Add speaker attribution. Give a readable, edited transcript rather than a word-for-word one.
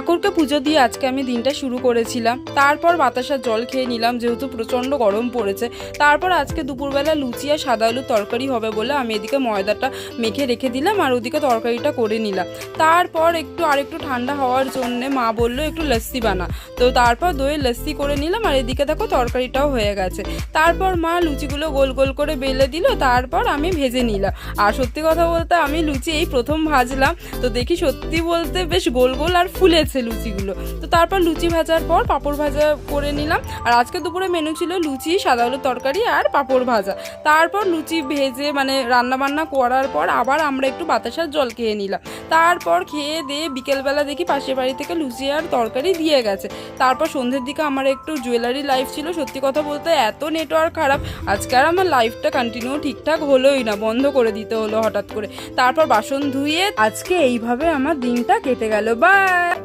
Speaker 1: ঠাকুরকে পুজো দিয়ে আজকে আমি দিনটা শুরু করেছিলাম। তারপর বাতাসার জল খেয়ে নিলাম, যেহেতু প্রচণ্ড গরম পড়েছে। তারপর আজকে দুপুরবেলা লুচি আর সাদা আলুর তরকারি হবে বলে আমি এদিকে ময়দাটা মেখে রেখে দিলাম আর ওদিকে তরকারিটা করে নিলাম। তারপর আরেকটু ঠান্ডা হওয়ার জন্যে মা বললো একটু লস্যি বানা, তো তারপর দইয়ের লস্যি করে নিলাম। আর এদিকে দেখো তরকারিটাও হয়ে গেছে। তারপর মা লুচিগুলো গোল গোল করে বেলে দিল, তারপর আমি ভেজে নিলাম। আর সত্যি কথা বলতে আমি লুচি এই প্রথম ভাজলাম, তো দেখি সত্যি বলতে বেশ গোল গোল আর ফুলেছে লুচিগুলো। তো তারপর লুচি ভাজার পর পাঁপড় ভাজা করে নিলাম। আর আজকে দুপুরে মেনু ছিল লুচি, সাদা আলুর তরকারি আর পাঁপড় ভাজা। তারপর লুচি ভেজে রান্নাবান্না করার পর আবার আমরা একটু বাতাসার জল খেয়ে নিলাম। তারপর খেয়ে দিয়ে বিকেলবেলা দেখি পাশের বাড়ি থেকে লুচি আর তরকারি দিয়ে গেছে। তারপর সন্ধ্যের দিকে আমার একটু জুয়েলারি লাইভ ছিল। সত্যি কথা বলতে এত নেটওয়ার্ক খারাপ, আজকে আর আমার লাইভটা কন্টিনিউ ঠিকঠাক হলোই না, বন্ধ করে দিতে হলো হঠাৎ করে। তারপর বাসন ধুয়ে আজকে এইভাবে আমার দিনটা কেটে গেল। বাই।